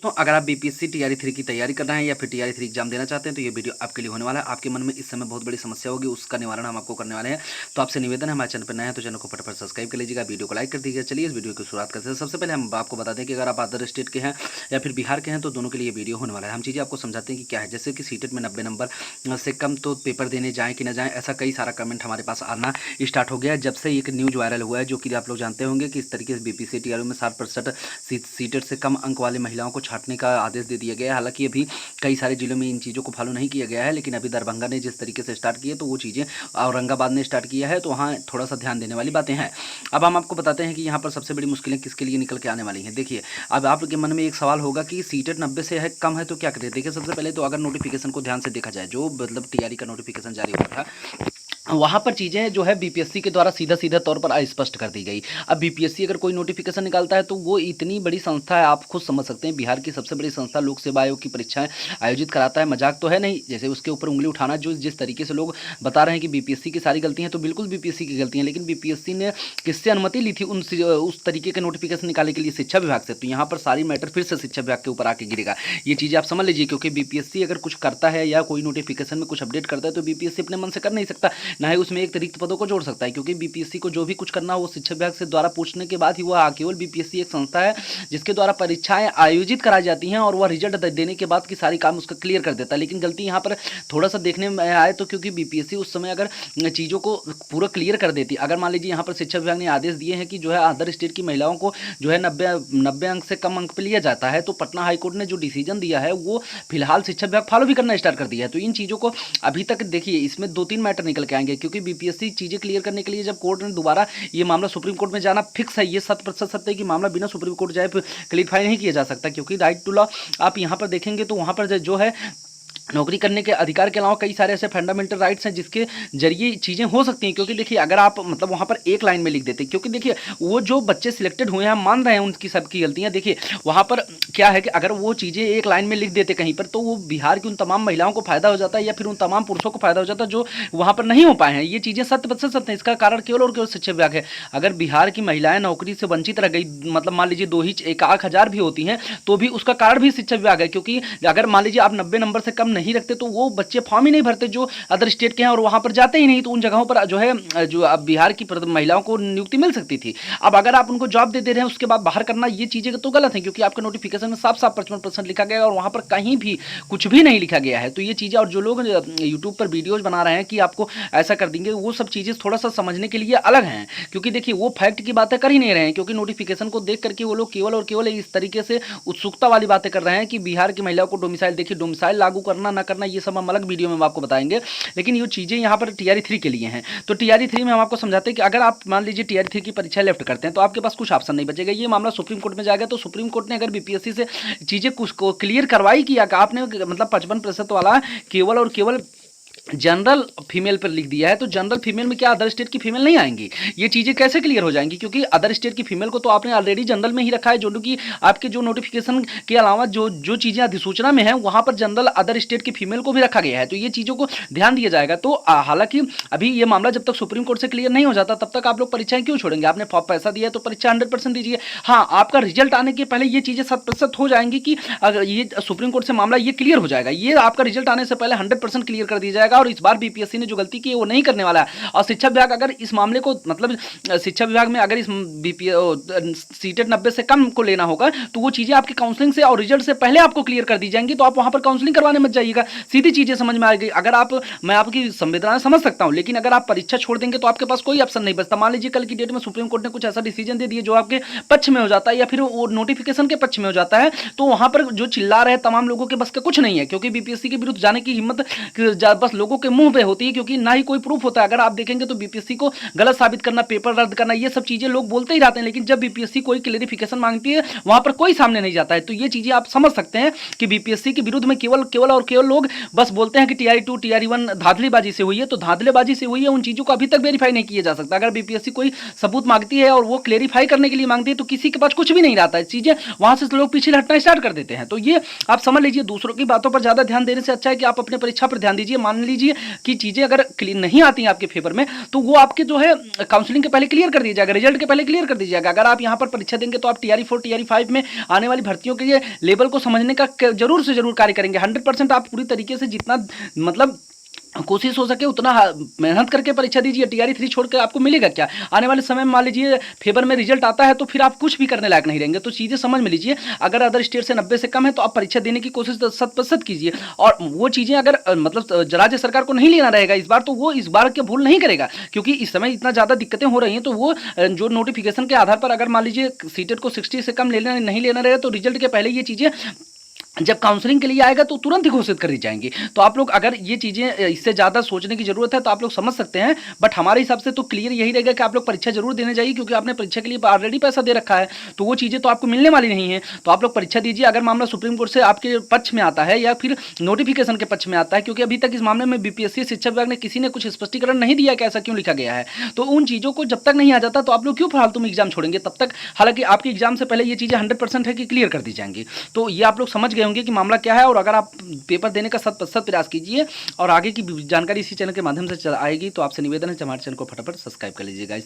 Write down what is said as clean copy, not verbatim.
तो अगर आप बीपीएससी टीआरई 3 की तैयारी कर रहे हैं या फिर टीआरई 3 एग्जाम देना चाहते हैं तो ये वीडियो आपके लिए होने वाला है। आपके मन में इस समय बहुत बड़ी समस्या होगी, उसका निवारण हम आपको करने वाले हैं। तो आपसे निवेदन है, हमारे चैनल पर नए हैं तो चैनल को फटाफट सब्सक्राइब कर लीजिएगा, वीडियो को लाइक कर दीजिएगा। चलिए इस वीडियो की शुरुआत करते हैं। सबसे पहले हम आपको बता दें कि अगर आप अदर स्टेट के हैं या फिर बिहार के हैं तो दोनों के लिए वीडियो होने वाला है। हम चीज़ें आपको समझाते हैं कि क्या है। जैसे कि सीटेट में 90 नंबर से कम तो पेपर देने जाएँ कि ना जाएँ, ऐसा कई सारा कमेंट हमारे पास आना स्टार्ट हो गया है जब से एक न्यूज़ वायरल हुआ है, जो कि आप लोग जानते होंगे कि इस तरीके से बीपीएससी टीआरई में 60% सीटेट से कम अंक वाली महिलाओं को छांटने का आदेश दे दिया गया है। हालांकि अभी कई सारे जिलों में इन चीज़ों को फॉलो नहीं किया गया है, लेकिन अभी दरभंगा ने जिस तरीके से स्टार्ट किया तो वो चीज़ें औरंगाबाद ने स्टार्ट किया है, तो वहाँ थोड़ा सा ध्यान देने वाली बातें हैं। अब हम आपको बताते हैं कि यहाँ पर सबसे बड़ी मुश्किलें किसके लिए निकल के आने वाली हैं। देखिए, अब आपके मन में एक सवाल होगा कि सीटेट 90 से है कम है तो क्या करें। देखिए, सबसे पहले तो अगर नोटिफिकेशन को ध्यान से देखा जाए, जो मतलब टीआरई का नोटिफिकेशन जारी हुआ था, वहाँ पर चीज़ें जो है बीपीएससी के द्वारा सीधा तौर पर स्पष्ट कर दी गई। अब बीपीएससी अगर कोई नोटिफिकेशन निकालता है तो वो इतनी बड़ी संस्था है, आप खुद समझ सकते हैं, बिहार की सबसे बड़ी संस्था लोक सेवा आयोग की परीक्षाएं आयोजित कराता है। मजाक तो है नहीं, जैसे उसके ऊपर उंगली उठाना, जो जिस तरीके से लोग बता रहे हैं कि बीपीएससी की सारी गलतियाँ, तो बिल्कुल बीपीएससी की गलतियाँ, लेकिन बीपीएससी ने किससे अनुमति ली थी उस तरीके के नोटिफिकेशन निकालने के लिए? शिक्षा विभाग से। तो यहाँ पर सारी मैटर फिर से शिक्षा विभाग के ऊपर आके गिरेगा। ये चीज़ें आप समझ लीजिए, क्योंकि बीपीएससी अगर कुछ करता है या कोई नोटिफिकेशन में कुछ अपडेट करता है तो बीपीएससी अपने मन से कर नहीं सकता, ना ही उसमें एक रिक्त पदों को जोड़ सकता है, क्योंकि बीपीएससी को जो भी कुछ करना हो वो शिक्षा विभाग से द्वारा पूछने के बाद ही वह केवल बीपीएससी एक संस्था है जिसके द्वारा परीक्षाएं आयोजित कराई जाती हैं और वह रिजल्ट देने के बाद की सारी काम उसका क्लियर कर देता है। लेकिन गलती यहाँ पर थोड़ा सा देखने में आए तो, क्योंकि बीपीएससी उस समय अगर चीज़ों को पूरा क्लियर कर देती, अगर मान लीजिए यहाँ पर शिक्षा विभाग ने आदेश दिए हैं कि जो है अदर स्टेट की महिलाओं को जो है 90 अंक से कम अंक पर लिया जाता है, तो पटना हाईकोर्ट ने जो डिसीजन दिया है वो फिलहाल शिक्षा विभाग फॉलो भी करना स्टार्ट कर दिया है। तो इन चीज़ों को अभी तक देखिए, इसमें 2-3 मैटर निकल के आएंगे, क्योंकि बीपीएससी चीज़ें क्लियर करने के लिए जब कोर्ट ने दोबारा ये मामला सुप्रीम कोर्ट में जाना फिक्स है, ये 100% सत्य है कि मामला बिना सुप्रीम कोर्ट जाए क्लियरफाई नहीं किया जा सकता, क्योंकि राइट टू लॉ आप यहाँ पर देखेंगे तो वहाँ पर जो है नौकरी करने के अधिकार के अलावा कई सारे ऐसे फंडामेंटल राइट्स हैं जिसके जरिए चीज़ें हो सकती हैं। क्योंकि देखिए, अगर आप मतलब वहाँ पर एक लाइन में लिख देते, क्योंकि देखिए वो जो बच्चे सिलेक्टेड हुए हैं, हम मान रहे हैं उनकी सबकी गलतियाँ, देखिए वहाँ पर क्या है कि अगर वो चीज़ें एक लाइन में लिख देते कहीं पर, तो वो बिहार की उन तमाम महिलाओं को फायदा हो जाता है या फिर उन तमाम पुरुषों को फायदा हो जाता है जो वहाँ पर नहीं हो पाए हैं। ये चीज़ें 100% सत्य हैं। इसका कारण केवल और केवल शिक्षा विभाग है। अगर बिहार की महिलाएं नौकरी से वंचित रह गई, मतलब मान लीजिए 1,00,000 भी होती हैं, तो भी उसका कारण भी शिक्षा विभाग है। क्योंकि अगर मान लीजिए आप 90 नंबर से कम नहीं रखते तो वो बच्चे फॉर्म ही नहीं भरते जो अदर स्टेट के हैं और वहां पर जाते ही नहीं, तो उन जगहों पर जो है जो अब बिहार की महिलाओं को नियुक्ति मिल सकती थी। अब अगर आप उनको जॉब दे रहे हैं उसके बाद बाहर करना, ये चीजें तो गलत है, क्योंकि आपके नोटिफिकेशन में साफ 55% लिखा गया है और वहां पर कहीं भी कुछ भी नहीं लिखा गया है। तो ये चीजें, और जो लोग यूट्यूब पर वीडियोज बना रहे हैं कि आपको ऐसा कर देंगे, वो सब चीजें थोड़ा सा समझने के लिए अलग हैं, क्योंकि देखिए वो फैक्ट की बातें कर ही नहीं रहे हैं, क्योंकि नोटिफिकेशन को देख करके वो लोग केवल और केवल इस तरीके से उत्सुकता वाली बातें कर रहे हैं कि बिहार की महिलाओं को डोमिसाइल, देखिए डोमिसाइल लागू करना ना करना ये सब हम अलग वीडियो में हम आपको बताएंगे, लेकिन ये चीज़ें यहाँ पर टीआरई 3 के लिए हैं। तो टीआरई 3 में हम आपको समझाते हैं कि अगर आप मान लीजिए टीआरई 3 की परीक्षा लेफ्ट करते हैं तो आपके पास कुछ ऑप्शन नहीं बचेगा। ये मामला सुप्रीम कोर्ट में जाएगा, तो सुप्रीम कोर्ट ने अगर बीपीएससी से चीज़ें कुछ को क्लियर करवाई कि आपने मतलब 55% वाला केवल और केवल जनरल फीमेल पर लिख दिया है, तो जनरल फीमेल में क्या अदर स्टेट की फीमेल नहीं आएंगी? ये चीज़ें कैसे क्लियर हो जाएंगी? क्योंकि अदर स्टेट की फीमेल को तो आपने ऑलरेडी जनरल में ही रखा है, जो कि आपके जो नोटिफिकेशन के अलावा जो चीज़ें अधिसूचना में है वहाँ पर जनरल अदर स्टेट की फीमेल को भी रखा गया है। तो ये चीज़ों को ध्यान दिया जाएगा। तो हालांकि अभी ये मामला जब तक सुप्रीम कोर्ट से क्लियर नहीं हो जाता तब तक आप लोग परीक्षाएं क्यों छोड़ेंगे? आपने पैसा दिया है तो परीक्षा 100% दीजिए। हाँ, आपका रिजल्ट आने के पहले ये चीज़ें 100% हो जाएंगी कि अगर ये सुप्रीम कोर्ट से मामला ये क्लियर हो जाएगा, ये आपका रिजल्ट आने से पहले 100% क्लियर कर दिया जाएगा। और इस बार बीपीएससी ने जो गलती की है वो नहीं करने वाला है। और शिक्षा विभाग अगर इस मामले को, मतलब शिक्षा विभाग में अगर इस सीटेट 90 से कम को लेना होगा तो वो चीजें आपकी काउंसलिंग से और रिजल्ट से पहले आपको क्लियर कर दी जाएंगी, तो आप वहां पर काउंसलिंग करवाने मत जाइएगा, सीधी चीजें समझ में आएगी। अगर आप, मैं आपकी संवेदनाएं समझ सकता हूं, लेकिन अगर आप परीक्षा छोड़ देंगे तो आपके पास कोई ऑप्शन नहीं बचता। मान लीजिए कल की डेट में सुप्रीम कोर्ट ने कुछ ऐसा डिसीजन दे दिया जो आपके पक्ष में हो जाता है या फिर वो नोटिफिकेशन के पक्ष में हो जाता है, तो वहां पर जो चिल्ला रहे तमाम लोगों के बस का कुछ नहीं है, क्योंकि बीपीएससी के विरुद्ध जाने की हिम्मत बस लोगों के मुंह पे होती है, क्योंकि ना ही कोई प्रूफ होता है। अगर आप देखेंगे तो बीपीएससी को गलत साबित करना, पेपर रद्द करना, ये सब चीजें लोग बोलते ही रहते हैं, लेकिन जब बीपीएससी कोई क्लेरिफिकेशन मांगती है वहां पर कोई सामने नहीं जाता है। तो ये चीजें आप समझ सकते हैं कि बीपीएससी के विरुद्ध में केवल और केवल लोग बस बोलते हैं कि टीआरई 2 टीआरई 1 धांधलीबाजी से हुई है, तो धांधलीबाजी से हुई है, उन चीजों को अभी तक वेरीफाई नहीं किया जा सकता। अगर बीपीएससी कोई सबूत मांगती है और वो क्लेरिफाई करने के लिए मांगती है तो किसी के पास कुछ भी नहीं रहता है, चीजें वहां से लोग पीछे हटना स्टार्ट कर देते हैं। तो ये आप समझ लीजिए, दूसरों की बातों पर ज्यादा ध्यान देने से अच्छा है कि आप अपने परीक्षा पर ध्यान दीजिए। मान लीजिए लीजिए कि चीज़ें अगर नहीं आती हैं आपके फेवर में तो वो आपके जो है काउंसलिंग के पहले क्लियर कर दिया जाएगा, रिजल्ट के पहले क्लियर कर दिया जाएगा। अगर आप यहाँ पर परीक्षा देंगे तो आप टीआरई 4 टीआरई 5 में आने वाली भर्तियों के लिए लेवल को समझने का जरूर से जरूर कार्य करेंगे। 100% आप पूरी तरीके से जितना मतलब कोशिश हो सके उतना मेहनत करके परीक्षा दीजिए। टीआरई 3 छोड़ के आपको मिलेगा क्या? आने वाले समय में मान लीजिए फेवर में रिजल्ट आता है तो फिर आप कुछ भी करने लायक नहीं रहेंगे। तो चीज़ें समझ में लीजिए, अगर अदर स्टेट से 90 से कम है तो आप परीक्षा देने की कोशिश 100% कीजिए। और वो चीज़ें अगर मतलब राज्य सरकार को नहीं लेना रहेगा इस बार, तो वो इस बार के भूल नहीं करेगा, क्योंकि इस समय इतना ज़्यादा दिक्कतें हो रही हैं। तो वो जो नोटिफिकेशन के आधार पर अगर मान लीजिए सीटेट को 60 से कम लेना नहीं लेना रहेगा तो रिजल्ट के पहले ये चीज़ें जब काउंसलिंग के लिए आएगा तो तुरंत ही घोषित कर दी जाएंगी। तो आप लोग अगर ये चीज़ें इससे ज़्यादा सोचने की ज़रूरत है तो आप लोग समझ सकते हैं, बट हमारे हिसाब से तो क्लियर यही रहेगा कि आप लोग परीक्षा जरूर देने जाइए, क्योंकि आपने परीक्षा के लिए ऑलरेडी पैसा दे रखा है तो वो चीज़ें तो आपको मिलने वाली नहीं है। तो आप लोग परीक्षा दीजिए। अगर मामला सुप्रीम कोर्ट से आपके पक्ष में आता है या फिर नोटिफिकेशन के पक्ष में आता है, क्योंकि अभी तक इस मामले में बीपीएससी शिक्षा विभाग ने किसी ने कुछ स्पष्टीकरण नहीं दिया कि ऐसा क्यों लिखा गया है, तो उन चीज़ों को जब तक नहीं आ जाता तो आप लोग क्यों फालतू में एग्जाम छोड़ेंगे तब तक। हालांकि आपके एग्जाम से पहले ये चीज़ें 100% है कि क्लियर कर दी जाएंगी। तो ये आप लोग समझ गए होंगे कि मामला क्या है। और अगर आप पेपर देने का 100% प्रयास कीजिए और आगे की जानकारी इसी चैनल के माध्यम से आएगी। तो आपसे निवेदन है हमारे चैनल को फटाफट सब्सक्राइब कर लीजिएगा।